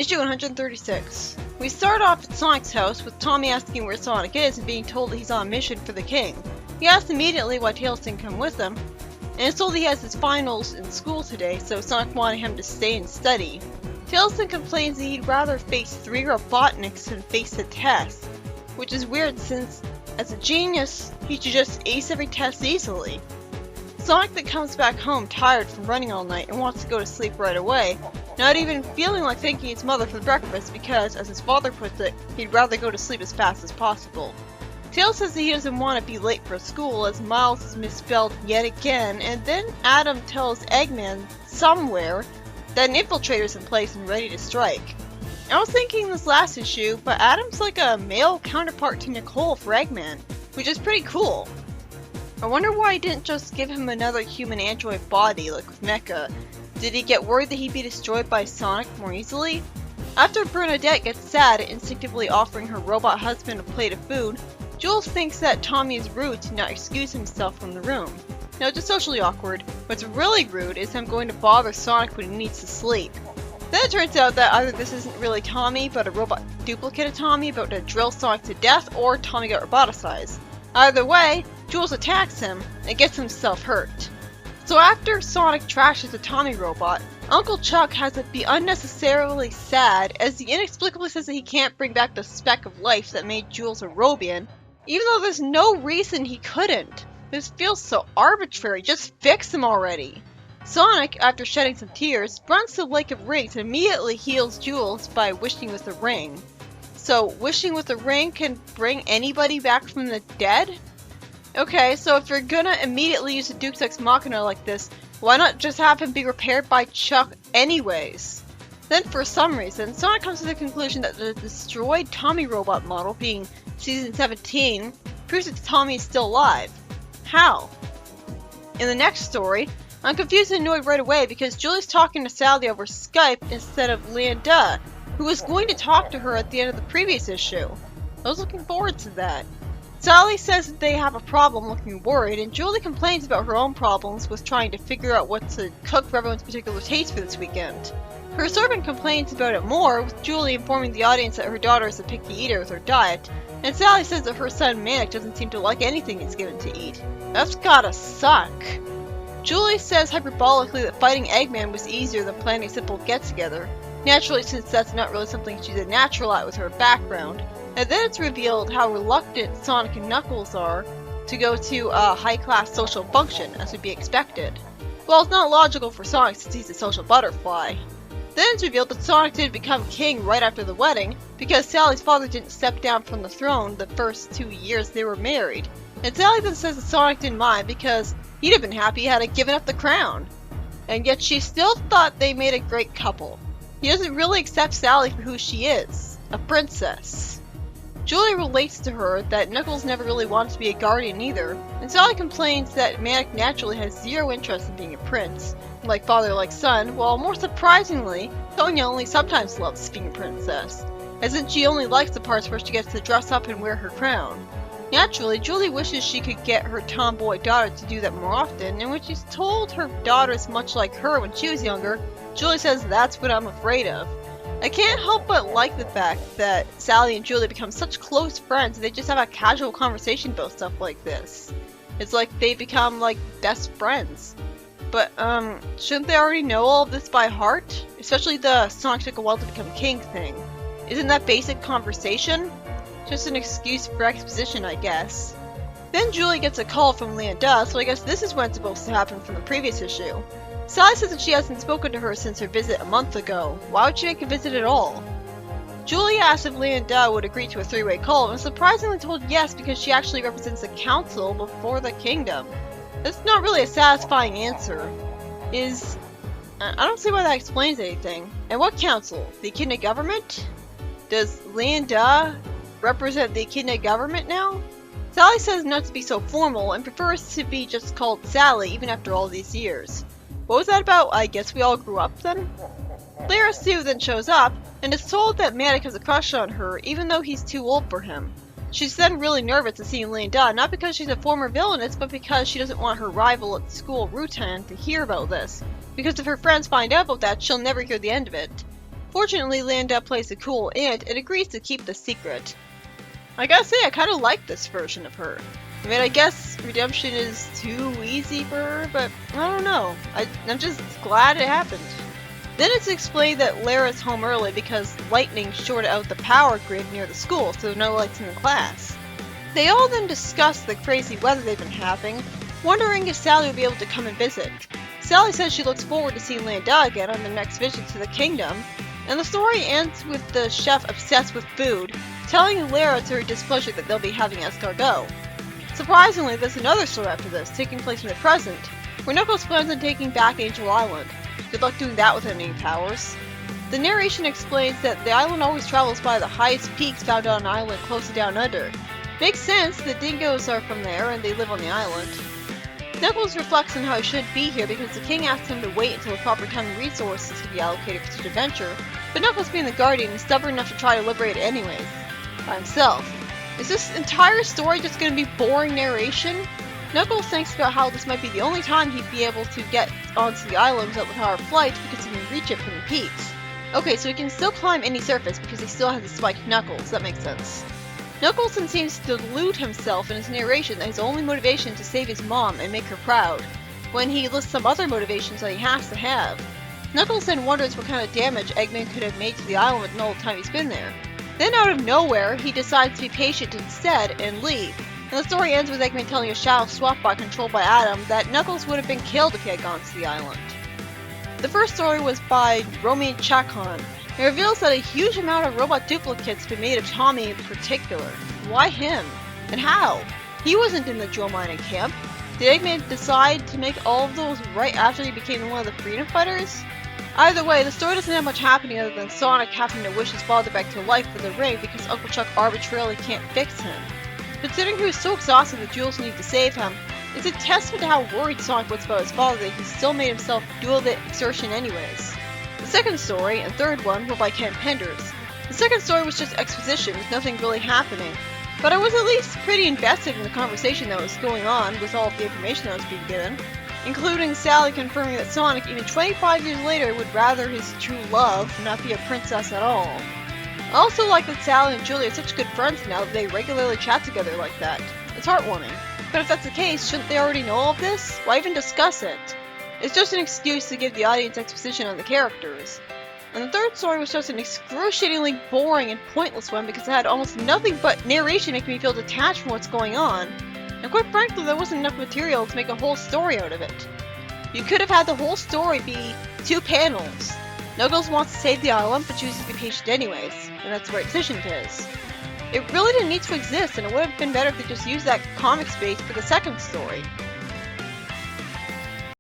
Issue 136. We start off at Sonic's house with Tommy asking where Sonic is and being told that he's on a mission for the king. He asks immediately why Tails didn't come with him, and is told he has his finals in school today, so Sonic wanted him to stay and study. Tails then complains that he'd rather face 3 Robotniks than face the test, which is weird since, as a genius, he should just ace every test easily. Sonic then comes back home tired from running all night and wants to go to sleep right away, not even feeling like thanking his mother for breakfast because, as his father puts it, he'd rather go to sleep as fast as possible. Tails says that he doesn't want to be late for school as Miles is misspelled yet again, and then Adam tells Eggman somewhere that an infiltrator's in place and ready to strike. I was thinking this last issue, but Adam's like a male counterpart to Nicole for Eggman, which is pretty cool. I wonder why he didn't just give him another human android body like with Mecha. Did he get worried that he'd be destroyed by Sonic more easily? After Bernadette gets sad at instinctively offering her robot husband a plate of food, Jules thinks that Tommy is rude to not excuse himself from the room. Now, just socially awkward. What's really rude is him going to bother Sonic when he needs to sleep. Then it turns out that either this isn't really Tommy, but a robot duplicate of Tommy about to drill Sonic to death, or Tommy got roboticized. Either way, Jules attacks him and gets himself hurt. So after Sonic trashes the Tommy robot, Uncle Chuck has to be unnecessarily sad as he inexplicably says that he can't bring back the speck of life that made Jules a Robian, even though there's no reason he couldn't. This feels so arbitrary, just fix him already. Sonic, after shedding some tears, runs to the Lake of Rings and immediately heals Jules by wishing with the ring. So, wishing with the ring can bring anybody back from the dead? Okay, so if you're gonna immediately use a Deus Ex Machina like this, why not just have him be repaired by Chuck anyways? Then for some reason, Sonic comes to the conclusion that the destroyed Tommy robot model, being Season 17, proves that Tommy is still alive. How? In the next story, I'm confused and annoyed right away because Julie's talking to Sally over Skype instead of Linda, who was going to talk to her at the end of the previous issue. I was looking forward to that. Sally says that they have a problem looking worried, and Julie complains about her own problems with trying to figure out what to cook for everyone's particular taste for this weekend. Her servant complains about it more, with Julie informing the audience that her daughter is a picky eater with her diet, and Sally says that her son Manic doesn't seem to like anything he's given to eat. That's gotta suck. Julie says hyperbolically that fighting Eggman was easier than planning a simple get-together, naturally since that's not really something she's a natural at with her background. And then it's revealed how reluctant Sonic and Knuckles are to go to a high-class social function, as would be expected. Well, it's not logical for Sonic since he's a social butterfly. Then it's revealed that Sonic didn't become king right after the wedding, because Sally's father didn't step down from the throne the first 2 years they were married. And Sally then says that Sonic didn't mind because he'd have been happy had he given up the crown. And yet she still thought they made a great couple. He doesn't really accept Sally for who she is, a princess. Julie relates to her that Knuckles never really wanted to be a guardian either, and Sally complains that Manic naturally has zero interest in being a prince, like father like son, while more surprisingly, Tonya only sometimes loves being a princess, as in she only likes the parts where she gets to dress up and wear her crown. Naturally, Julie wishes she could get her tomboy daughter to do that more often, and when she's told her daughter is much like her when she was younger, Julie says that's what I'm afraid of. I can't help but like the fact that Sally and Julie become such close friends and they just have a casual conversation about stuff like this. It's like they become like best friends. But shouldn't they already know all of this by heart? Especially the Sonic took a while to become king thing. Isn't that basic conversation? Just an excuse for exposition, I guess. Then Julie gets a call from Linda, so I guess this is when it's supposed to happen from the previous issue. Sally says that she hasn't spoken to her since her visit a month ago. Why would she make a visit at all? Julie asks if Linda would agree to a 3-way call, and was surprisingly told yes because she actually represents the council before the kingdom. That's not really a satisfying answer. I don't see why that explains anything. And what council? The Echidna government? Does Linda represent the Echidna government now? Sally says not to be so formal and prefers to be just called Sally even after all these years. What was that about? I guess we all grew up then? Lyra Sue then shows up and is told that Manic has a crush on her even though he's too old for him. She's then really nervous at seeing Linda, not because she's a former villainess, but because she doesn't want her rival at school, Rutan, to hear about this. Because if her friends find out about that, she'll never hear the end of it. Fortunately, Landa plays it cool and agrees to keep the secret. I gotta say, I kinda like this version of her. I mean, I guess redemption is too easy for her, but I don't know. I'm just glad it happened. Then it's explained that Lara's home early because lightning shorted out the power grid near the school, so there are no lights in the class. They all then discuss the crazy weather they've been having, wondering if Sally will be able to come and visit. Sally says she looks forward to seeing Landa again on the next visit to the kingdom, and the story ends with the chef obsessed with food, telling Lara to her displeasure that they'll be having escargot. Surprisingly, there's another story after this, taking place in the present, where Knuckles plans on taking back Angel Island. Good luck doing that without any powers. The narration explains that the island always travels by the highest peaks found on an island close to Down Under. Makes sense, the dingoes are from there and they live on the island. Knuckles reflects on how he should be here because the king asked him to wait until the proper time and resources could be allocated for such adventure, but Knuckles being the guardian is stubborn enough to try to liberate it anyways, by himself. Is this entire story just going to be boring narration? Knuckles thinks about how this might be the only time he'd be able to get onto the island without the power of flight because he can reach it from the peaks. Okay, so he can still climb any surface because he still has his spiked knuckles, that makes sense. Knuckles then seems to delude himself in his narration that his only motivation is to save his mom and make her proud, when he lists some other motivations that he has to have. Knuckles then wonders what kind of damage Eggman could have made to the island in all the time he's been there. Then out of nowhere, he decides to be patient instead and leave. And the story ends with Eggman telling a Shadow Swap bot controlled by Adam that Knuckles would have been killed if he had gone to the island. The first story was by Romy Chacon. It reveals that a huge amount of robot duplicates have been made of Tommy in particular. Why him? And how? He wasn't in the jewel mining camp. Did Eggman decide to make all of those right after he became one of the freedom fighters? Either way, the story doesn't have much happening other than Sonic having to wish his father back to life with a ring because Uncle Chuck arbitrarily can't fix him. Considering he was so exhausted the jewels need to save him, it's a testament to how worried Sonic was about his father that he still made himself do all the exertion anyways. The second story and third one were by Ken Penders. The second story was just exposition with nothing really happening, but I was at least pretty invested in the conversation that was going on with all of the information that was being given, including Sally confirming that Sonic, even 25 years later, would rather his true love not be a princess at all. I also like that Sally and Julie are such good friends now that they regularly chat together like that. It's heartwarming. But if that's the case, shouldn't they already know all of this? Why even discuss it? It's just an excuse to give the audience exposition on the characters. And the third story was just an excruciatingly boring and pointless one because it had almost nothing but narration making me feel detached from what's going on. And quite frankly, there wasn't enough material to make a whole story out of it. You could have had the whole story be 2 panels. Knuckles wants to save the island, but chooses to be patient anyways, and that's the right decision of his. It really didn't need to exist, and it would have been better if they just used that comic space for the second story.